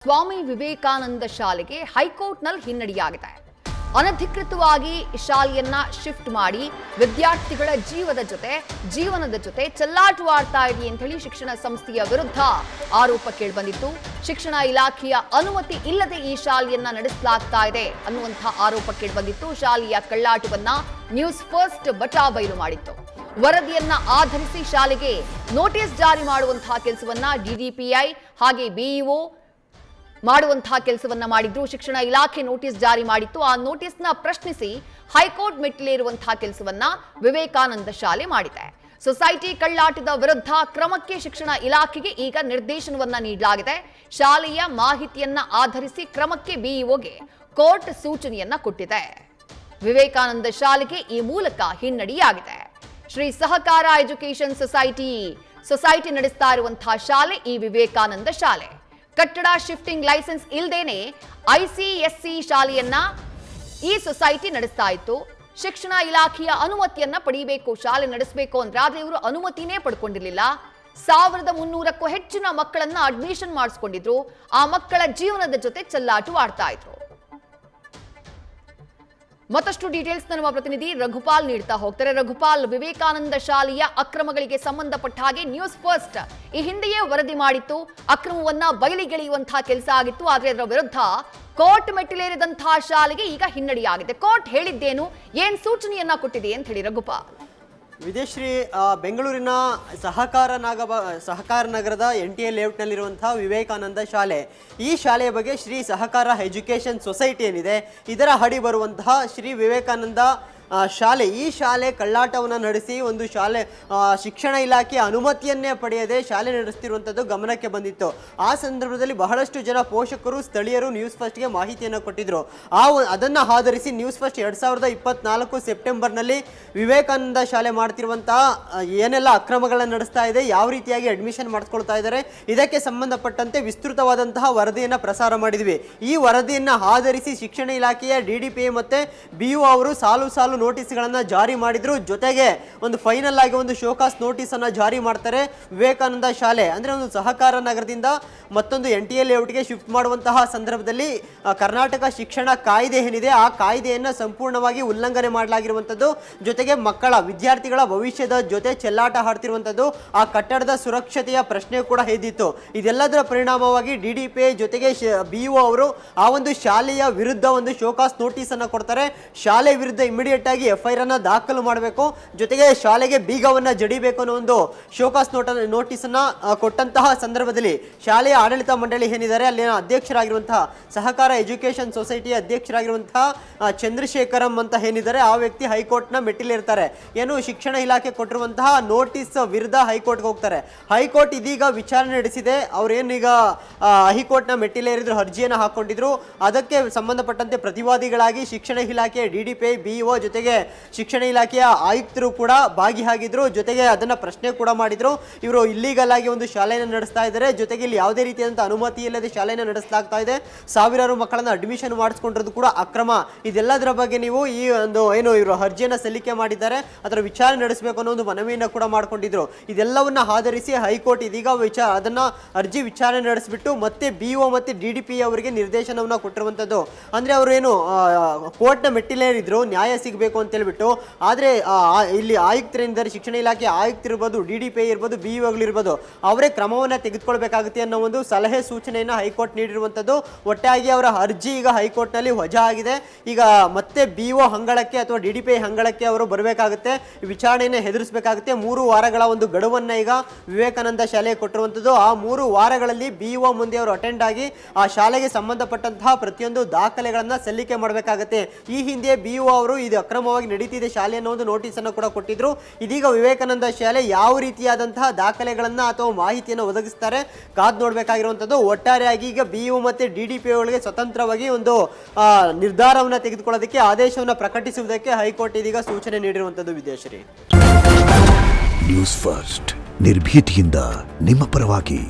ಸ್ವಾಮಿ ವಿವೇಕಾನಂದ ಶಾಲೆಗೆ ಹೈಕೋರ್ಟ್ನಲ್ಲಿ ಹಿನ್ನಡೆಯಾಗಿದೆ. ಅನಧಿಕೃತವಾಗಿ ಶಾಲೆಯನ್ನ ಶಿಫ್ಟ್ ಮಾಡಿ ವಿದ್ಯಾರ್ಥಿಗಳ ಜೀವನದ ಜೊತೆ ಚೆಲ್ಲಾಟವಾಡ್ತಾ ಇದೆ ಅಂತ ಹೇಳಿ ಶಿಕ್ಷಣ ಸಂಸ್ಥೆಯ ವಿರುದ್ಧ ಆರೋಪ ಕೇಳಿಬಂದಿತ್ತು. ಶಿಕ್ಷಣ ಇಲಾಖೆಯ ಅನುಮತಿ ಇಲ್ಲದೆ ಈ ಶಾಲೆಯನ್ನ ನಡೆಸಲಾಗ್ತಾ ಇದೆ ಅನ್ನುವಂತಹ ಆರೋಪ ಕೇಳಿಬಂದಿತ್ತು. ಶಾಲೆಯ ಕಳ್ಳಾಟವನ್ನ ನ್ಯೂಸ್ ಫಸ್ಟ್ ಬಚಾಬೈಲು ಮಾಡಿತ್ತು. ವರದಿಯನ್ನ ಆಧರಿಸಿ ಶಾಲೆಗೆ ನೋಟಿಸ್ ಜಾರಿ ಮಾಡುವಂತಹ ಕೆಲಸವನ್ನ ಡಿಡಿಪಿಐ ಹಾಗೆ ಬಿಇಒ ಮಾಡುವಂತಹ ಕೆಲಸವನ್ನ ಮಾಡಿದ್ರು. ಶಿಕ್ಷಣ ಇಲಾಖೆ ನೋಟಿಸ್ ಜಾರಿ ಮಾಡಿತ್ತು. ಆ ನೋಟಿಸ್ನ ಪ್ರಶ್ನಿಸಿ ಹೈಕೋರ್ಟ್ ಮೆಟ್ಟಿಲೇರುವಂತಹ ಕೆಲಸವನ್ನ ವಿವೇಕಾನಂದ ಶಾಲೆ ಮಾಡಿದೆ. ಸೊಸೈಟಿ ಕಳ್ಳಾಟದ ವಿರುದ್ಧ ಕ್ರಮಕ್ಕೆ ಶಿಕ್ಷಣ ಇಲಾಖೆಗೆ ಈಗ ನಿರ್ದೇಶನವನ್ನ ನೀಡಲಾಗಿದೆ. ಶಾಲೆಯ ಮಾಹಿತಿಯನ್ನ ಆಧರಿಸಿ ಕ್ರಮಕ್ಕೆ ಬಿಇಒಗೆ ಕೋರ್ಟ್ ಸೂಚನೆಯನ್ನ ಕೊಟ್ಟಿದೆ. ವಿವೇಕಾನಂದ ಶಾಲೆಗೆ ಈ ಮೂಲಕ ಹಿನ್ನಡೆಯಾಗಿದೆ. ಶ್ರೀ ಸಹಕಾರ ಎಜುಕೇಶನ್ ಸೊಸೈಟಿ ನಡೆಸ್ತಾ ಇರುವಂತಹ ಶಾಲೆ ಈ ವಿವೇಕಾನಂದ ಶಾಲೆ. ಕಟ್ಟಡ ಶಿಫ್ಟಿಂಗ್ ಲೈಸೆನ್ಸ್ ಇಲ್ಲದೇನೆ ಐಸಿಎಸ್ಸಿ ಶಾಲೆಯನ್ನ ಈ ಸೊಸೈಟಿ ನಡೆಸ್ತಾ ಇತ್ತು. ಶಿಕ್ಷಣ ಇಲಾಖೆಯ ಅನುಮತಿಯನ್ನ ಪಡೆಯಬೇಕು, ಶಾಲೆ ನಡೆಸಬೇಕು ಅಂದ್ರೆ, ಆದ್ರೆ ಇವರು ಅನುಮತಿನೇ ಪಡ್ಕೊಂಡಿರಲಿಲ್ಲ. 1300ಕ್ಕೂ ಹೆಚ್ಚಿನ ಮಕ್ಕಳನ್ನ ಅಡ್ಮಿಷನ್ ಮಾಡಿಸ್ಕೊಂಡಿದ್ರು. ಆ ಮಕ್ಕಳ ಜೀವನದ ಜೊತೆ ಚೆಲ್ಲಾಟವಾಡ್ತಾ ಇದ್ರು. ಮತ್ತಷ್ಟು ಡೀಟೇಲ್ಸ್ ನಮ್ಮ ಪ್ರತಿನಿಧಿ ರಘುಪಾಲ್ ನೀಡ್ತಾ ಹೋಗ್ತಾರೆ. ರಘುಪಾಲ್, ವಿವೇಕಾನಂದ ಶಾಲೆಯ ಅಕ್ರಮಗಳಿಗೆ ಸಂಬಂಧಪಟ್ಟ ಹಾಗೆ ನ್ಯೂಸ್ ಫಸ್ಟ್ ಈ ಹಿಂದೆಯೇ ವರದಿ ಮಾಡಿತ್ತು. ಅಕ್ರಮವನ್ನ ಬಯಲಿಗೆಳೆಯುವಂತಹ ಕೆಲಸ ಆಗಿತ್ತು. ಆದ್ರೆ ಅದರ ವಿರುದ್ಧ ಕೋರ್ಟ್ ಮೆಟ್ಟಿಲೇರಿದಂತಹ ಶಾಲೆಗೆ ಈಗ ಹಿನ್ನಡೆಯಾಗಿದೆ. ಕೋರ್ಟ್ ಹೇಳಿದ್ದೇನು, ಏನ್ ಸೂಚನೆಯನ್ನ ಕೊಟ್ಟಿದೆ ಅಂತ ಹೇಳಿ ರಘುಪಾಲ್. ವಿದೇಶ್ರೀ, ಬೆಂಗಳೂರಿನ ಸಹಕಾರ ನಗರದ NTA ಲೇಔಟ್ನಲ್ಲಿರುವಂತಹ ವಿವೇಕಾನಂದ ಶಾಲೆ, ಈ ಶಾಲೆಯ ಬಗ್ಗೆ ಶ್ರೀ ಸಹಕಾರ ಎಜುಕೇಷನ್ ಸೊಸೈಟಿ ಏನಿದೆ ಇದರ ಅಡಿ ಬರುವಂತಹ ಶ್ರೀ ವಿವೇಕಾನಂದ ಶಾಲೆ, ಈ ಶಾಲೆ ಕಳ್ಳಾಟವನ್ನು ನಡೆಸಿ ಒಂದು ಶಾಲೆ ಶಿಕ್ಷಣ ಇಲಾಖೆಯ ಅನುಮತಿಯನ್ನೇ ಪಡೆಯದೆ ಶಾಲೆ ನಡೆಸ್ತಿರುವಂಥದ್ದು ಗಮನಕ್ಕೆ ಬಂದಿತ್ತು. ಆ ಸಂದರ್ಭದಲ್ಲಿ ಬಹಳಷ್ಟು ಜನ ಪೋಷಕರು, ಸ್ಥಳೀಯರು ನ್ಯೂಸ್ ಫಸ್ಟ್ಗೆ ಮಾಹಿತಿಯನ್ನು ಕೊಟ್ಟಿದ್ರು. ಅದನ್ನು ಆಧರಿಸಿ ನ್ಯೂಸ್ ಫಸ್ಟ್ 2024 ಸೆಪ್ಟೆಂಬರ್ನಲ್ಲಿ ವಿವೇಕಾನಂದ ಶಾಲೆ ಮಾಡ್ತಿರುವಂತಹ ಏನೆಲ್ಲ ಅಕ್ರಮಗಳನ್ನು ನಡೆಸ್ತಾ ಇದೆ, ಯಾವ ರೀತಿಯಾಗಿ ಅಡ್ಮಿಷನ್ ಮಾಡಿಸ್ಕೊಳ್ತಾ ಇದ್ದಾರೆ, ಇದಕ್ಕೆ ಸಂಬಂಧಪಟ್ಟಂತೆ ವಿಸ್ತೃತವಾದಂತಹ ವರದಿಯನ್ನು ಪ್ರಸಾರ ಮಾಡಿದ್ವಿ. ಈ ವರದಿಯನ್ನು ಆಧರಿಸಿ ಶಿಕ್ಷಣ ಇಲಾಖೆಯ DDPI ಮತ್ತು BU ಅವರು ಸಾಲು ನೋಟಿಸ್ಗಳನ್ನು ಜಾರಿ ಮಾಡಿದ್ರು. ಜೊತೆಗೆ ಒಂದು ಫೈನಲ್ ಆಗಿ ಒಂದು ಶೋಕಾಸ್ ನೋಟಿಸ್ ಅನ್ನ ಜಾರಿ ಮಾಡ್ತಾರೆ. ವಿವೇಕಾನಂದ ಶಾಲೆ ಅಂದ್ರೆ ಒಂದು ಸಹಕಾರ ನಗರದಿಂದ ಮತ್ತೊಂದು NTA ಲೇಔಟ್ಗೆ ಶಿಫ್ಟ್ ಮಾಡುವಂತಹ ಸಂದರ್ಭದಲ್ಲಿ ಕರ್ನಾಟಕ ಶಿಕ್ಷಣ ಕಾಯ್ದೆ ಏನಿದೆ ಆ ಕಾಯ್ದೆಯನ್ನು ಸಂಪೂರ್ಣವಾಗಿ ಉಲ್ಲಂಘನೆ ಮಾಡಲಾಗಿರುವಂಥದ್ದು. ಜೊತೆಗೆ ವಿದ್ಯಾರ್ಥಿಗಳ ಭವಿಷ್ಯದ ಜೊತೆ ಚೆಲ್ಲಾಟ ಆಡ್ತಿರುವಂಥದ್ದು, ಆ ಕಟ್ಟಡದ ಸುರಕ್ಷತೆಯ ಪ್ರಶ್ನೆ ಕೂಡ ಎದ್ದಿತ್ತು. ಇದೆಲ್ಲದರ ಪರಿಣಾಮವಾಗಿ DDPI ಜೊತೆಗೆ BU ಅವರು ಆ ಒಂದು ಶಾಲೆಯ ವಿರುದ್ಧ ಒಂದು ಶೋಕಾಸ್ ನೋಟಿಸ್ ಅನ್ನ ಕೊಡ್ತಾರೆ. ಶಾಲೆ ವಿರುದ್ಧ ಇಮಿಡಿಯೇಟ್ ಆಗಿ FIR ಅನ್ನ ದಾಖಲು ಮಾಡಬೇಕು, ಜೊತೆಗೆ ಶಾಲೆಗೆ ಬೀಗವನ್ನ ಜಡಿಬೇಕು ಅನ್ನೋ ಒಂದು ಶೋಕಾಸ್ ನೋಟಿಸ್ ಅನ್ನ ಕೊಟ್ಟಂತಹ ಸಂದರ್ಭದಲ್ಲಿ ಶಾಲೆಯ ಆಡಳಿತ ಮಂಡಳಿ ಏನಿದ್ದಾರೆ ಅಲ್ಲಿನ ಅಧ್ಯಕ್ಷರಾಗಿರುವಂತಹ ಸಹಕಾರ ಎಜುಕೇಶನ್ ಸೊಸೈಟಿಯ ಅಧ್ಯಕ್ಷರಾಗಿರುವಂತಹ ಚಂದ್ರಶೇಖರಂ ಅಂತ ಏನಿದ್ದಾರೆ ಆ ವ್ಯಕ್ತಿ ಹೈಕೋರ್ಟ್ ನ ಮೆಟ್ಟಿಲೇರ್ತಾರೆ. ಏನು ಶಿಕ್ಷಣ ಇಲಾಖೆ ಕೊಟ್ಟಿರುವಂತಹ ನೋಟಿಸ್ ವಿರುದ್ಧ ಹೈಕೋರ್ಟ್ಗೆ ಹೋಗ್ತಾರೆ. ಹೈಕೋರ್ಟ್ ಇದೀಗ ವಿಚಾರಣೆ ನಡೆಸಿದೆ. ಅವ್ರೇನೀಗ ಹೈಕೋರ್ಟ್ ನ ಮೆಟ್ಟಿಲೇರಿದ್ರು, ಅರ್ಜಿಯನ್ನು ಹಾಕೊಂಡಿದ್ರು. ಅದಕ್ಕೆ ಸಂಬಂಧಪಟ್ಟಂತೆ ಪ್ರತಿವಾದಿಗಳಾಗಿ ಶಿಕ್ಷಣ ಇಲಾಖೆ DDPI BO ಜೊತೆಗೆ ಶಿಕ್ಷಣ ಇಲಾಖೆಯ ಆಯುಕ್ತರು ಕೂಡ ಭಾಗಿಯಾಗಿದ್ರು. ಜೊತೆಗೆ ಅದನ್ನ ಪ್ರಶ್ನೆ ಕೂಡ ಮಾಡಿದ್ರು. ಇವರು ಇಲ್ಲೀಗಲ್ ಆಗಿ ಒಂದು ಶಾಲೆಯನ್ನು ನಡೆಸ್ತಾ ಇದ್ದಾರೆ, ಜೊತೆಗೆ ಇಲ್ಲಿ ಯಾವುದೇ ರೀತಿಯಾದಂತಹ ಅನುಮತಿ ಇಲ್ಲದೆ ಶಾಲೆಯನ್ನು ನಡೆಸಲಾಗ್ತಾ ಇದೆ, ಸಾವಿರಾರು ಮಕ್ಕಳನ್ನ ಅಡ್ಮಿಷನ್ ಮಾಡಿಸ್ಕೊಂಡಿರೋದು ಕೂಡ ಅಕ್ರಮ. ಇದೆಲ್ಲದರ ಬಗ್ಗೆ ನೀವು ಈ ಒಂದು ಇವರು ಅರ್ಜಿಯನ್ನು ಸಲ್ಲಿಕೆ ಮಾಡಿದ್ದಾರೆ, ಅದರ ವಿಚಾರಣೆ ನಡೆಸಬೇಕು ಅನ್ನೋ ಒಂದು ಮನವಿಯನ್ನು ಕೂಡ ಮಾಡ್ಕೊಂಡಿದ್ರು. ಇದೆಲ್ಲವನ್ನ ಆಧರಿಸಿ ಹೈಕೋರ್ಟ್ ಇದೀಗ ಅದನ್ನ ಅರ್ಜಿ ವಿಚಾರಣೆ ನಡೆಸಿಬಿಟ್ಟು ಮತ್ತೆ BO ಮತ್ತೆ DDPI ಅವರಿಗೆ ನಿರ್ದೇಶನವನ್ನ ಕೊಟ್ಟಿರುವಂತದ್ದು. ಅಂದ್ರೆ ಅವರು ಕೋರ್ಟ್ ನ ಮೆಟ್ಟಿಲೇರಿದ್ರು, ನ್ಯಾಯ ಸಿಗಬೇಕು ಅಂತ ಹೇಳ್ಬಿಟ್ಟು. ಆದ್ರೆ ಇಲ್ಲಿ ಆಯುಕ್ತರೇನಿದ್ದಾರೆ, ಶಿಕ್ಷಣ ಇಲಾಖೆ ಆಯುಕ್ತರಿರ್ಬೋದು, DDPI ಇರ್ಬೋದು, BO ಅವರೇ ಕ್ರಮವನ್ನ ತೆಗೆದುಕೊಳ್ಬೇಕಾಗುತ್ತೆ ಅನ್ನೋ ಒಂದು ಸಲಹೆ ಸೂಚನೆಯನ್ನ ಹೈಕೋರ್ಟ್ ನೀಡಿರುವಂತದ್ದು. ಒಟ್ಟಾಗಿ ಅವರ ಅರ್ಜಿ ಈಗ ಹೈಕೋರ್ಟ್ ನಲ್ಲಿ ವಜಾ ಆಗಿದೆ. ಈಗ ಮತ್ತೆ BO ಅಂಗಳಕ್ಕೆ ಅಥವಾ DDPI ಅಂಗಳಕ್ಕೆ ಅವರು ಬರಬೇಕಾಗುತ್ತೆ, ವಿಚಾರಣೆಯನ್ನು ಎದುರಿಸಬೇಕಾಗುತ್ತೆ. 3 ವಾರಗಳ ಒಂದು ಗಡುವನ್ನ ಈಗ ವಿವೇಕಾನಂದ ಶಾಲೆಗೆ ಕೊಟ್ಟಿರುವಂತದ್ದು. ಆ 3 ವಾರಗಳಲ್ಲಿ BO ಮುಂದೆ ಅವರು ಅಟೆಂಡ್ ಆಗಿ ಆ ಶಾಲೆಗೆ ಸಂಬಂಧಪಟ್ಟಂತಹ ಪ್ರತಿಯೊಂದು ದಾಖಲೆಗಳನ್ನ ಸಲ್ಲಿಕೆ ಮಾಡಬೇಕಾಗುತ್ತೆ. ಈ ಹಿಂದೆ BO ಅವರು ಇದು ಅಕ್ರಮವಾಗಿ ನಡೀತಿದೆ ಶಾಲೆ ಅನ್ನೋ ಒಂದು ನೋಟಿಸ್ ಅನ್ನು ಕೂಡ ಕೊಟ್ಟಿದ್ರು. ಇದೀಗ ವಿವೇಕಾನಂದ ಶಾಲೆ ಯಾವ ರೀತಿಯಾದಂತಹ ದಾಖಲೆಗಳನ್ನ ಅಥವಾ ಮಾಹಿತಿಯನ್ನು ಒದಗಿಸ್ತಾರೆ ಕಾದ್ ನೋಡ್ಬೇಕಾಗಿರುವಂತದ್ದು. ಒಟ್ಟಾರೆಯಾಗಿ ಈಗ BO ಮತ್ತೆ DDPI ಗಳಿಗೆ ಸ್ವತಂತ್ರವಾಗಿ ಒಂದು ನಿರ್ಧಾರವನ್ನ ತೆಗೆದುಕೊಳ್ಳೋದಕ್ಕೆ, ಆದೇಶವನ್ನು ಪ್ರಕಟಿಸುವುದಕ್ಕೆ ಹೈಕೋರ್ಟ್ ಇದೀಗ ಸೂಚನೆ ನೀಡಿರುವಂತದ್ದು. ವಿದೇಶರಿ ನ್ಯೂಸ್ ಫಸ್ಟ್ ನಿರ್ಭೀತಿಯಿಂದ ನಿಮ್ಮ ಪರವಾಗಿ.